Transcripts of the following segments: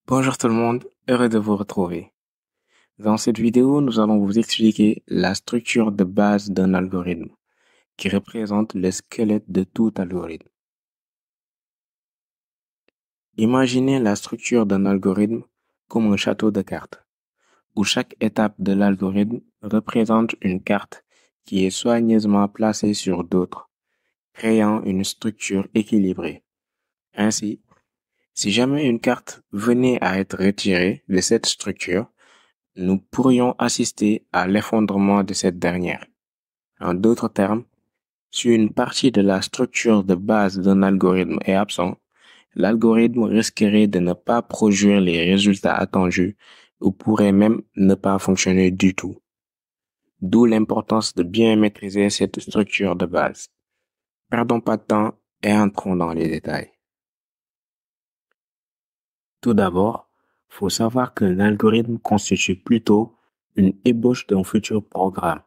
Bonjour tout le monde, heureux de vous retrouver. Dans cette vidéo, nous allons vous expliquer la structure de base d'un algorithme qui représente le squelette de tout algorithme. Imaginez la structure d'un algorithme comme un château de cartes, où chaque étape de l'algorithme représente une carte qui est soigneusement placée sur d'autres, créant une structure équilibrée. Ainsi, si jamais une carte venait à être retirée de cette structure, nous pourrions assister à l'effondrement de cette dernière. En d'autres termes, si une partie de la structure de base d'un algorithme est absent, l'algorithme risquerait de ne pas produire les résultats attendus ou pourrait même ne pas fonctionner du tout. D'où l'importance de bien maîtriser cette structure de base. Perdons pas de temps et entrons dans les détails. Tout d'abord, faut savoir qu'un algorithme constitue plutôt une ébauche d'un futur programme,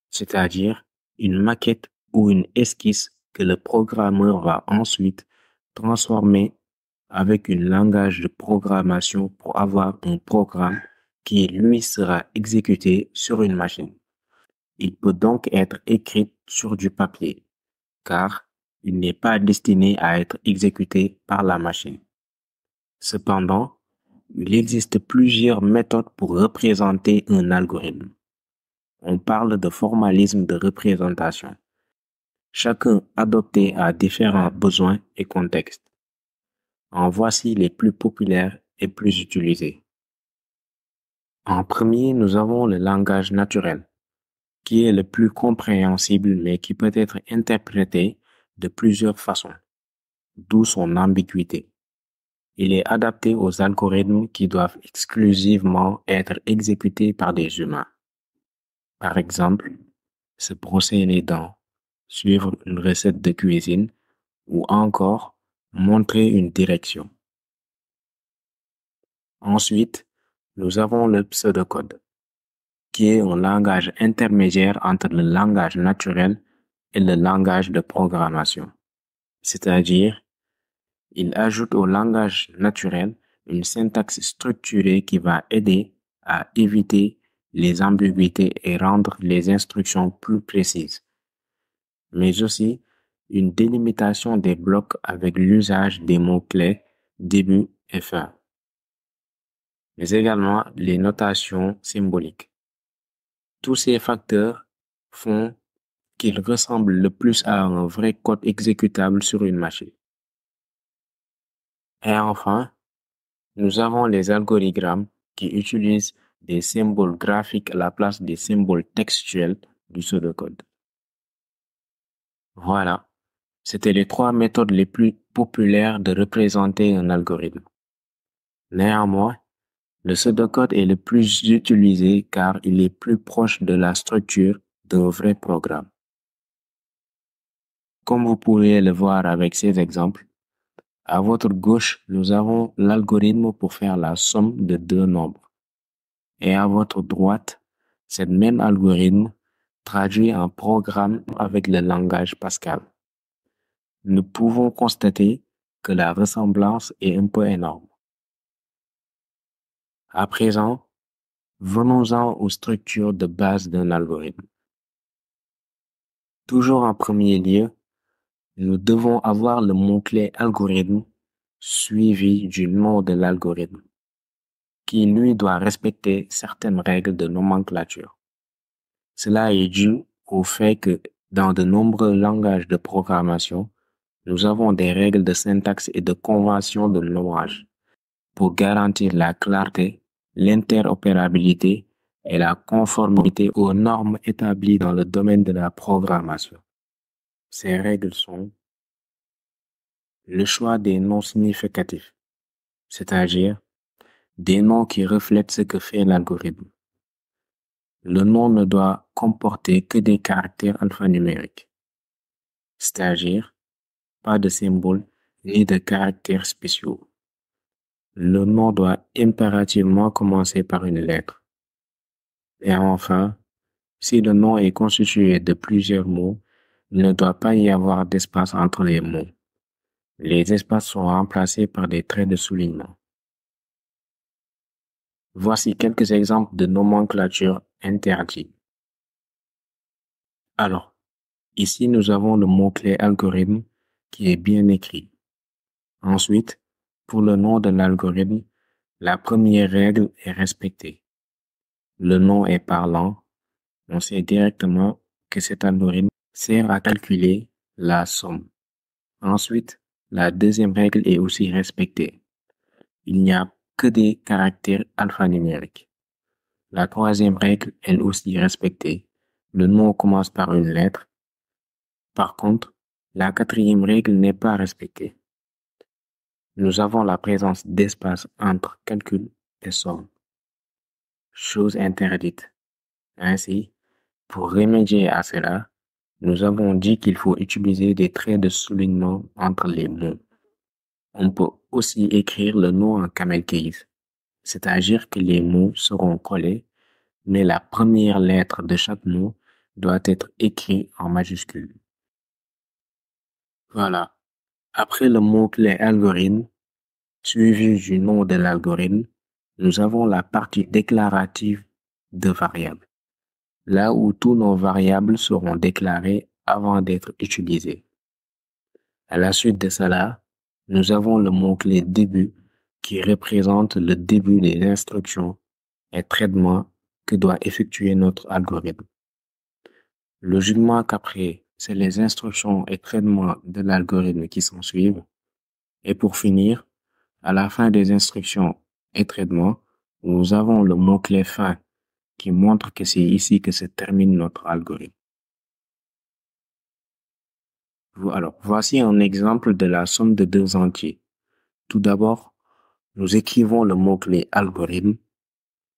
c'est-à-dire une maquette ou une esquisse que le programmeur va ensuite transformer avec un langage de programmation pour avoir un programme qui, lui, sera exécuté sur une machine. Il peut donc être écrit sur du papier, car il n'est pas destiné à être exécuté par la machine. Cependant, il existe plusieurs méthodes pour représenter un algorithme. On parle de formalisme de représentation, chacun adopté à différents besoins et contextes. En voici les plus populaires et plus utilisés. En premier, nous avons le langage naturel, qui est le plus compréhensible mais qui peut être interprété de plusieurs façons, d'où son ambiguïté. Il est adapté aux algorithmes qui doivent exclusivement être exécutés par des humains. Par exemple, se brosser les dents, suivre une recette de cuisine ou encore montrer une direction. Ensuite, nous avons le pseudocode, qui est un langage intermédiaire entre le langage naturel et le langage de programmation. C'est-à-dire, il ajoute au langage naturel une syntaxe structurée qui va aider à éviter les ambiguïtés et rendre les instructions plus précises, mais aussi une délimitation des blocs avec l'usage des mots-clés début et fin, mais également les notations symboliques. Tous ces facteurs font qu'il ressemble le plus à un vrai code exécutable sur une machine. Et enfin, nous avons les algorithmes qui utilisent des symboles graphiques à la place des symboles textuels du pseudocode. Voilà, c'était les trois méthodes les plus populaires de représenter un algorithme. Néanmoins, le pseudocode est le plus utilisé car il est plus proche de la structure d'un vrai programme. Comme vous pouvez le voir avec ces exemples, à votre gauche, nous avons l'algorithme pour faire la somme de deux nombres. Et à votre droite, ce même algorithme traduit un programme avec le langage Pascal. Nous pouvons constater que la ressemblance est un peu énorme. À présent, venons-en aux structures de base d'un algorithme. Toujours en premier lieu, nous devons avoir le mot-clé algorithme suivi du nom de l'algorithme, qui lui doit respecter certaines règles de nomenclature. Cela est dû au fait que dans de nombreux langages de programmation, nous avons des règles de syntaxe et de convention de nommage pour garantir la clarté, l'interopérabilité et la conformité aux normes établies dans le domaine de la programmation. Ces règles sont le choix des noms significatifs, c'est-à-dire des noms qui reflètent ce que fait l'algorithme. Le nom ne doit comporter que des caractères alphanumériques, c'est-à-dire pas de symboles ni de caractères spéciaux. Le nom doit impérativement commencer par une lettre. Et enfin, si le nom est constitué de plusieurs mots, il ne doit pas y avoir d'espace entre les mots. Les espaces sont remplacés par des traits de soulignement. Voici quelques exemples de nomenclature interdite. Alors, ici, nous avons le mot-clé algorithme qui est bien écrit. Ensuite, pour le nom de l'algorithme, la première règle est respectée. Le nom est parlant. On sait directement que cet algorithme sert à calculer la somme. Ensuite, la deuxième règle est aussi respectée. Il n'y a que des caractères alphanumériques. La troisième règle est aussi respectée. Le nom commence par une lettre. Par contre, la quatrième règle n'est pas respectée. Nous avons la présence d'espace entre calcul et somme. Chose interdite. Ainsi, pour remédier à cela, nous avons dit qu'il faut utiliser des traits de soulignement entre les mots. On peut aussi écrire le nom en camel case, c'est-à-dire que les mots seront collés, mais la première lettre de chaque mot doit être écrite en majuscule. Voilà. Après le mot-clé algorithme, suivi du nom de l'algorithme, nous avons la partie déclarative de variables, là où tous nos variables seront déclarées avant d'être utilisées. À la suite de cela, nous avons le mot-clé début qui représente le début des instructions et traitements que doit effectuer notre algorithme. Logiquement qu'après, c'est les instructions et traitements de l'algorithme qui s'en suivent. Et pour finir, à la fin des instructions et traitements, nous avons le mot-clé fin qui montre que c'est ici que se termine notre algorithme. Alors, voici un exemple de la somme de deux entiers. Tout d'abord, nous écrivons le mot-clé algorithme,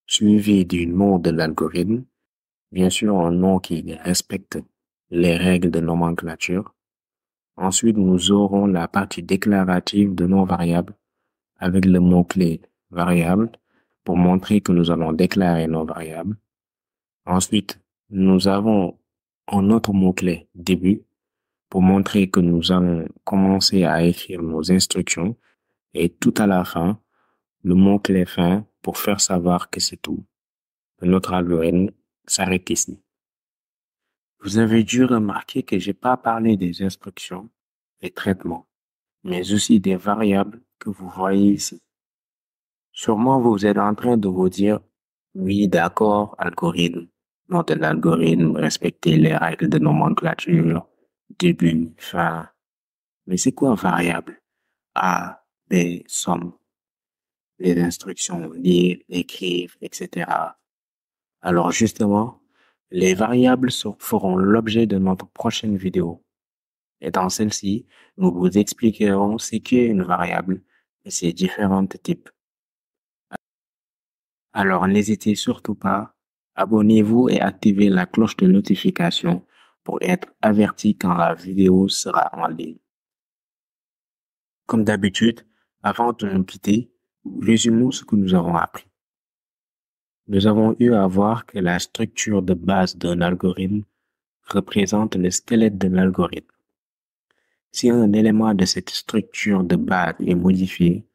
suivi du nom de l'algorithme, bien sûr un nom qui respecte les règles de nomenclature. Ensuite, nous aurons la partie déclarative de nos variables avec le mot-clé variable pour montrer que nous allons déclarer nos variables. Ensuite, nous avons un autre mot-clé début pour montrer que nous allons commencer à écrire nos instructions. Et tout à la fin, le mot-clé fin pour faire savoir que c'est tout. Notre algorithme s'arrête ici. Vous avez dû remarquer que j'ai pas parlé des instructions et traitements, mais aussi des variables que vous voyez ici. Sûrement, vous êtes en train de vous dire, oui, d'accord, algorithme. Nom de l'algorithme, respecter les règles de nomenclature, début, fin. Mais c'est quoi variable? A, B, somme. Les instructions, lire, écrire, etc. Alors justement, les variables feront l'objet de notre prochaine vidéo. Et dans celle-ci, nous vous expliquerons ce qu'est une variable et ses différents types. Alors n'hésitez surtout pas, abonnez-vous et activez la cloche de notification pour être averti quand la vidéo sera en ligne. Comme d'habitude, avant de nous quitter, résumons ce que nous avons appris. Nous avons eu à voir que la structure de base d'un algorithme représente le squelette de l'algorithme. Si un élément de cette structure de base est modifié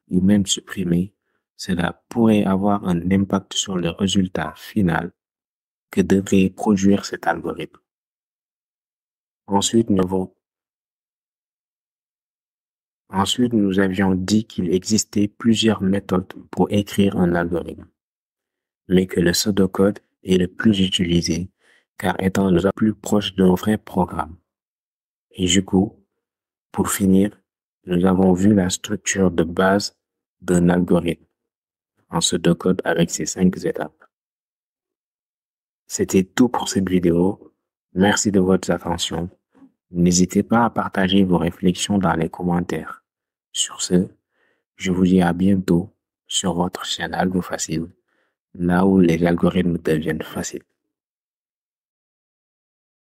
ou même supprimé, cela pourrait avoir un impact sur le résultat final que devrait produire cet algorithme. Ensuite, nous avions dit qu'il existait plusieurs méthodes pour écrire un algorithme, mais que le pseudocode est le plus utilisé car étant le plus proche d'un vrai programme. Et du coup, pour finir, nous avons vu la structure de base d'un algorithme en pseudocode avec ses 5 étapes. C'était tout pour cette vidéo. Merci de votre attention. N'hésitez pas à partager vos réflexions dans les commentaires. Sur ce, je vous dis à bientôt sur votre chaîne Algo Facile, là où les algorithmes deviennent faciles.